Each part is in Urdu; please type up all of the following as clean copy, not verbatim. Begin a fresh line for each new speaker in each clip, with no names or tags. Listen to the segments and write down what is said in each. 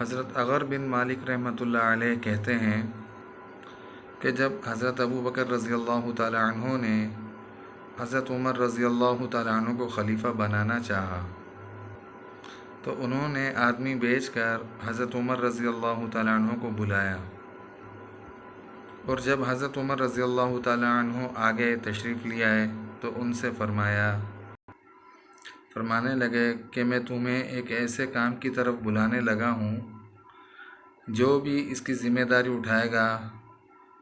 حضرت اغر بن مالک رحمۃ اللہ علیہ کہتے ہیں کہ جب حضرت ابو بکر رضی اللہ تعالی عنہ نے حضرت عمر رضی اللہ تعالی عنہ کو خلیفہ بنانا چاہا تو انہوں نے آدمی بھیج کر حضرت عمر رضی اللہ تعالی عنہ کو بلایا، اور جب حضرت عمر رضی اللہ تعالی عنہ آگے تشریف لے آئے تو ان سے فرمانے لگے کہ میں تمہیں ایک ایسے کام کی طرف بلانے لگا ہوں جو بھی اس کی ذمہ داری اٹھائے گا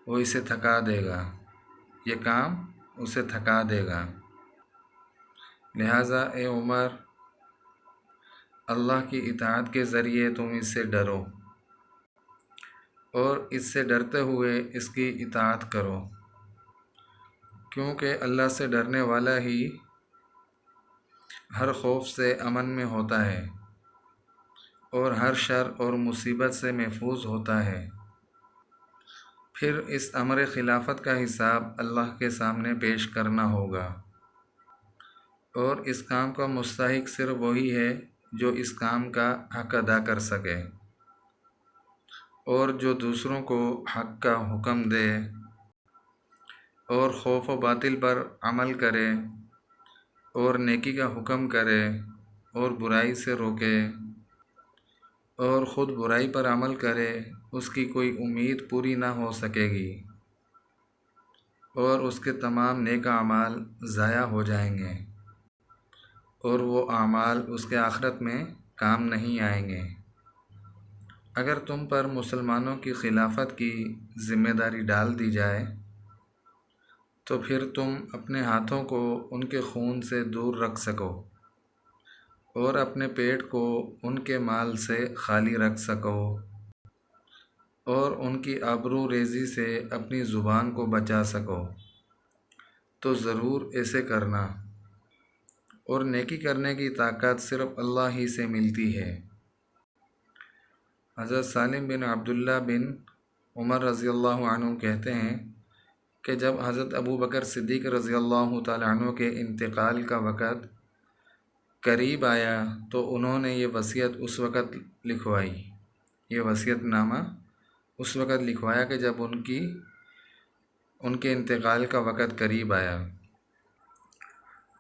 وہ اسے تھکا دے گا، یہ کام اسے تھکا دے گا۔ لہٰذا اے عمر، اللہ کی اطاعت کے ذریعے تم اس سے ڈرو اور اس سے ڈرتے ہوئے اس کی اطاعت کرو، کیونکہ اللہ سے ڈرنے والا ہی ہر خوف سے امن میں ہوتا ہے اور ہر شر اور مصیبت سے محفوظ ہوتا ہے۔ پھر اس امر خلافت کا حساب اللہ کے سامنے پیش کرنا ہوگا، اور اس کام کا مستحق صرف وہی ہے جو اس کام کا حق ادا کر سکے، اور جو دوسروں کو حق کا حکم دے اور خوف و باطل پر عمل کرے اور نیکی کا حکم کرے اور برائی سے روکے اور خود برائی پر عمل کرے، اس کی کوئی امید پوری نہ ہو سکے گی اور اس کے تمام نیک اعمال ضائع ہو جائیں گے، اور وہ اعمال اس کے آخرت میں کام نہیں آئیں گے۔ اگر تم پر مسلمانوں کی خلافت کی ذمہ داری ڈال دی جائے تو پھر تم اپنے ہاتھوں کو ان کے خون سے دور رکھ سکو اور اپنے پیٹ کو ان کے مال سے خالی رکھ سکو اور ان کی آبرو ریزی سے اپنی زبان کو بچا سکو، تو ضرور ایسے کرنا، اور نیکی کرنے کی طاقت صرف اللہ ہی سے ملتی ہے۔ حضرت سالم بن عبداللہ بن عمر رضی اللہ عنہ کہتے ہیں کہ جب حضرت ابو بکر صدیق رضی اللہ تعالی عنہ کے انتقال کا وقت قریب آیا تو انہوں نے یہ وصیت نامہ اس وقت لکھوایا کہ جب ان کے انتقال کا وقت قریب آیا،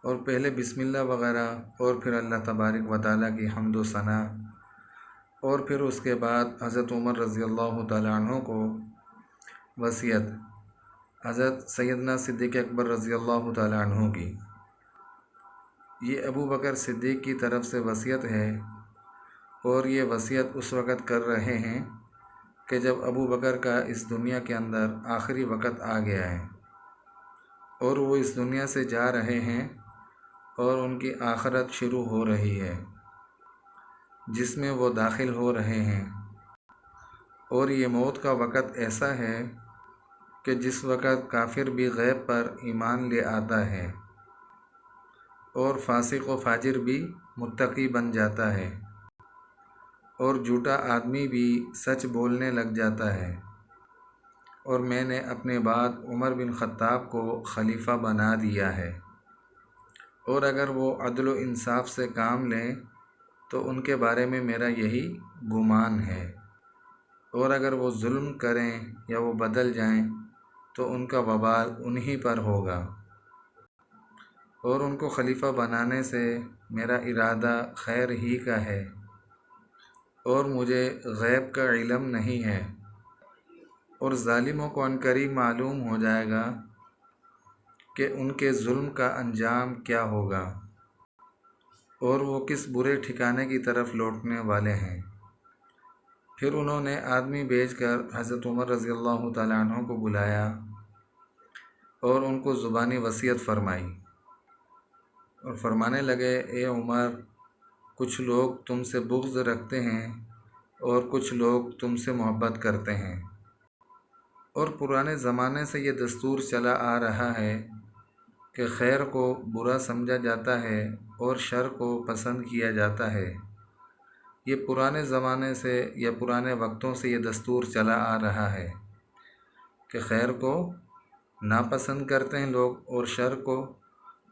اور پہلے بسم اللہ وغیرہ اور پھر اللہ تبارک و تعالیٰ کی حمد و ثنا، اور پھر اس کے بعد حضرت عمر رضی اللہ تعالی عنہ کو وصیت حضرت سیدنا صدیق اکبر رضی اللہ تعالی عنہ کی۔ یہ ابو بکر صدیق کی طرف سے وصیت ہے، اور یہ وصیت اس وقت کر رہے ہیں کہ جب ابو بکر کا اس دنیا کے اندر آخری وقت آ گیا ہے اور وہ اس دنیا سے جا رہے ہیں، اور ان کی آخرت شروع ہو رہی ہے جس میں وہ داخل ہو رہے ہیں، اور یہ موت کا وقت ایسا ہے کہ جس وقت کافر بھی غیب پر ایمان لے آتا ہے اور فاسق و فاجر بھی متقی بن جاتا ہے، اور جھوٹا آدمی بھی سچ بولنے لگ جاتا ہے، اور میں نے اپنے بعد عمر بن خطاب کو خلیفہ بنا دیا ہے، اور اگر وہ عدل و انصاف سے کام لیں تو ان کے بارے میں میرا یہی گمان ہے، اور اگر وہ ظلم کریں یا وہ بدل جائیں تو ان کا وبال انہی پر ہوگا، اور ان کو خلیفہ بنانے سے میرا ارادہ خیر ہی کا ہے، اور مجھے غیب کا علم نہیں ہے، اور ظالموں کو عنقریب معلوم ہو جائے گا کہ ان کے ظلم کا انجام کیا ہوگا اور وہ کس برے ٹھکانے کی طرف لوٹنے والے ہیں۔ پھر انہوں نے آدمی بھیج کر حضرت عمر رضی اللہ تعالی عنہ کو بلایا اور ان کو زبانی وصیت فرمائی، اور فرمانے لگے اے عمر، کچھ لوگ تم سے بغض رکھتے ہیں اور کچھ لوگ تم سے محبت کرتے ہیں، اور پرانے زمانے سے یہ دستور چلا آ رہا ہے کہ خیر کو برا سمجھا جاتا ہے اور شر کو پسند کیا جاتا ہے۔ یہ پرانے زمانے سے یا پرانے وقتوں سے یہ دستور چلا آ رہا ہے کہ خیر کو ناپسند کرتے ہیں لوگ اور شر کو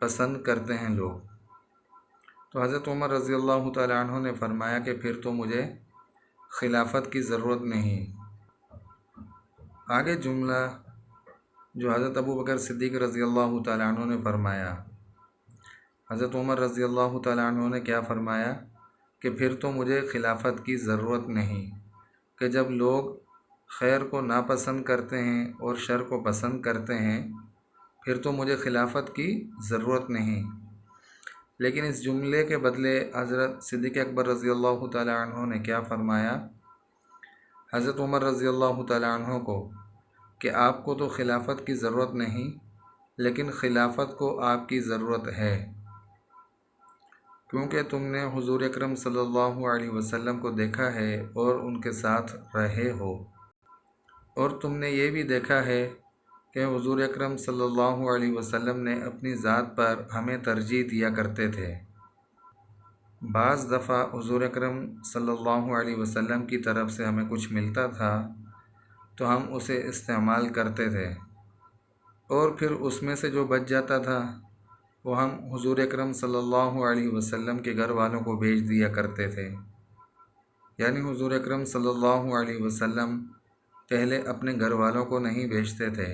پسند کرتے ہیں لوگ۔ تو حضرت عمر رضی اللہ تعالی عنہ نے فرمایا کہ پھر تو مجھے خلافت کی ضرورت نہیں۔ آگے جملہ جو حضرت ابوبکر صدیق رضی اللہ تعالیٰ عنہ نے فرمایا، حضرت عمر رضی اللہ تعالیٰ عنہ نے کیا فرمایا کہ پھر تو مجھے خلافت کی ضرورت نہیں، کہ جب لوگ خیر کو ناپسند کرتے ہیں اور شر کو پسند کرتے ہیں پھر تو مجھے خلافت کی ضرورت نہیں۔ لیکن اس جملے کے بدلے حضرت صدیق اکبر رضی اللہ تعالیٰ عنہ نے کیا فرمایا، حضرت عمر رضی اللہ تعالیٰ عنہ کو، کہ آپ کو تو خلافت کی ضرورت نہیں لیکن خلافت کو آپ کی ضرورت ہے، کیونکہ تم نے حضور اکرم صلی اللہ علیہ وسلم کو دیکھا ہے اور ان کے ساتھ رہے ہو، اور تم نے یہ بھی دیکھا ہے کہ حضور اکرم صلی اللہ علیہ وسلم نے اپنی ذات پر ہمیں ترجیح دیا کرتے تھے۔ بعض دفعہ حضور اکرم صلی اللہ علیہ وسلم کی طرف سے ہمیں کچھ ملتا تھا تو ہم اسے استعمال کرتے تھے، اور پھر اس میں سے جو بچ جاتا تھا وہ ہم حضور اکرم صلی اللہ علیہ وسلم کے گھر والوں کو بھیج دیا کرتے تھے۔ یعنی حضور اکرم صلی اللہ علیہ وسلم پہلے اپنے گھر والوں کو نہیں بھیجتے تھے،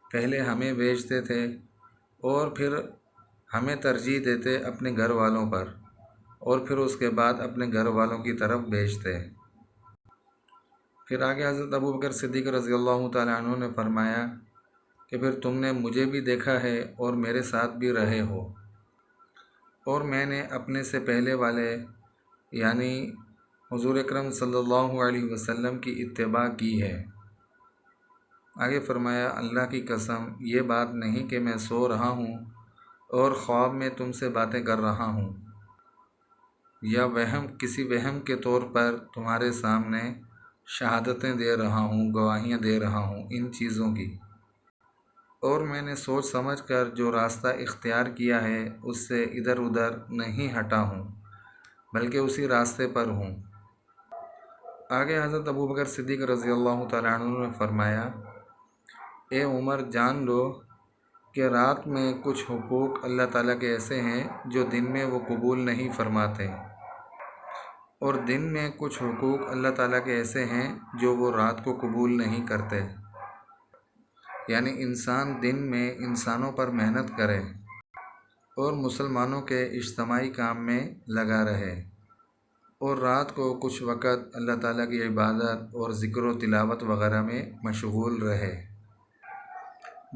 پہلے ہمیں بھیجتے تھے اور پھر ہمیں ترجیح دیتے اپنے گھر والوں پر، اور پھر اس کے بعد اپنے گھر والوں کی طرف بھیجتے۔ پھر آگے حضرت ابوبکر صدیق رضی اللہ تعالیٰ عنہ نے فرمایا کہ پھر تم نے مجھے بھی دیکھا ہے اور میرے ساتھ بھی رہے ہو، اور میں نے اپنے سے پہلے والے یعنی حضور اکرم صلی اللہ علیہ وسلم کی اتباع کی ہے۔ آگے فرمایا، اللہ کی قسم یہ بات نہیں کہ میں سو رہا ہوں اور خواب میں تم سے باتیں کر رہا ہوں، یا کسی وہم کے طور پر تمہارے سامنے شہادتیں دے رہا ہوں، گواہیاں دے رہا ہوں ان چیزوں کی، اور میں نے سوچ سمجھ کر جو راستہ اختیار کیا ہے اس سے ادھر ادھر نہیں ہٹا ہوں بلکہ اسی راستے پر ہوں۔ آگے حضرت ابوبکر صدیق رضی اللہ تعالیٰ عنہ نے فرمایا، اے عمر جان لو کہ رات میں کچھ حقوق اللہ تعالیٰ کے ایسے ہیں جو دن میں وہ قبول نہیں فرماتے، اور دن میں کچھ حقوق اللہ تعالیٰ کے ایسے ہیں جو وہ رات کو قبول نہیں کرتے۔ یعنی انسان دن میں انسانوں پر محنت کرے اور مسلمانوں کے اجتماعی کام میں لگا رہے، اور رات کو کچھ وقت اللہ تعالیٰ کی عبادت اور ذکر و تلاوت وغیرہ میں مشغول رہے۔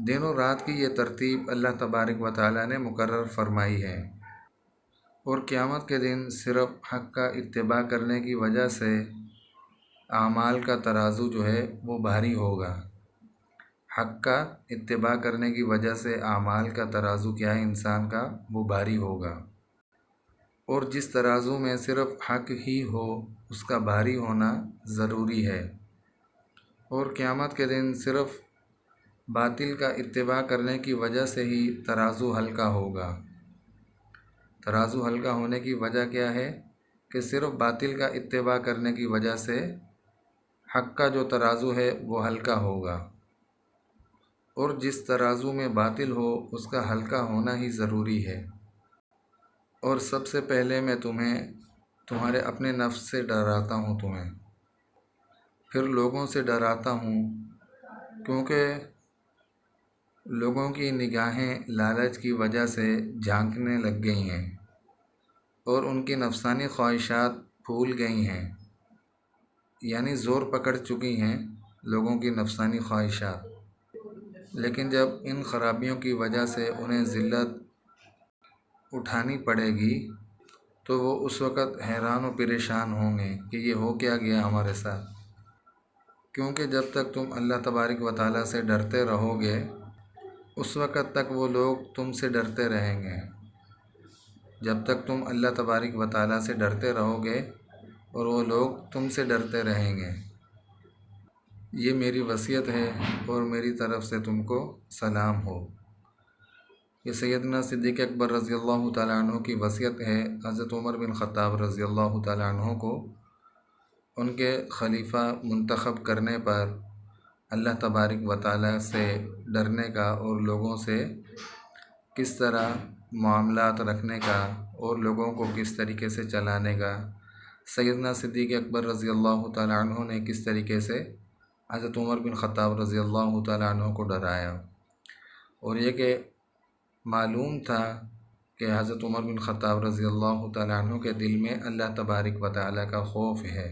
دن و رات کی یہ ترتیب اللہ تبارک و تعالیٰ نے مقرر فرمائی ہے، اور قیامت کے دن صرف حق کا اتباع کرنے کی وجہ سے اعمال کا ترازو جو ہے وہ بھاری ہوگا۔ حق کا اتباع کرنے کی وجہ سے اعمال کا ترازو کیا ہے انسان کا، وہ بھاری ہوگا، اور جس ترازو میں صرف حق ہی ہو اس کا بھاری ہونا ضروری ہے، اور قیامت کے دن صرف باطل کا اتباع کرنے کی وجہ سے ہی ترازو ہلکا ہوگا۔ ترازو ہلکا ہونے کی وجہ کیا ہے کہ صرف باطل کا اتباع کرنے کی وجہ سے حق کا جو ترازو ہے وہ ہلکا ہوگا، اور جس ترازو میں باطل ہو اس کا ہلکا ہونا ہی ضروری ہے۔ اور سب سے پہلے میں تمہارے اپنے نفس سے ڈراتا ہوں تمہیں، پھر لوگوں سے ڈراتا ہوں، کیونکہ لوگوں کی نگاہیں لالچ کی وجہ سے جھانکنے لگ گئی ہیں اور ان کی نفسانی خواہشات پھول گئی ہیں، یعنی زور پکڑ چکی ہیں لوگوں کی نفسانی خواہشات۔ لیکن جب ان خرابیوں کی وجہ سے انہیں ذلت اٹھانی پڑے گی تو وہ اس وقت حیران و پریشان ہوں گے کہ یہ ہو کیا گیا ہمارے ساتھ، کیونکہ جب تک تم اللہ تبارک و تعالیٰ سے ڈرتے رہو گے اس وقت تک وہ لوگ تم سے ڈرتے رہیں گے۔ جب تک تم اللہ تبارک و تعالیٰ سے ڈرتے رہو گے اور وہ لوگ تم سے ڈرتے رہیں گے۔ یہ میری وصیت ہے اور میری طرف سے تم کو سلام ہو۔ یہ سیدنا صدیق اکبر رضی اللہ تعالیٰ عنہ کی وصیت ہے حضرت عمر بن خطاب رضی اللہ تعالیٰ عنہ کو ان کے خلیفہ منتخب کرنے پر اللہ تبارک و تعالیٰ سے ڈرنے کا اور لوگوں سے کس طرح معاملات رکھنے کا اور لوگوں کو کس طریقے سے چلانے کا سیدنا صدیق اکبر رضی اللہ تعالیٰ عنہ نے کس طریقے سے حضرت عمر بن خطاب رضی اللہ تعالیٰ عنہ کو ڈرایا، اور یہ کہ معلوم تھا کہ حضرت عمر بن خطاب رضی اللہ تعالیٰ عنہ کے دل میں اللہ تبارک و تعالیٰ کا خوف ہے،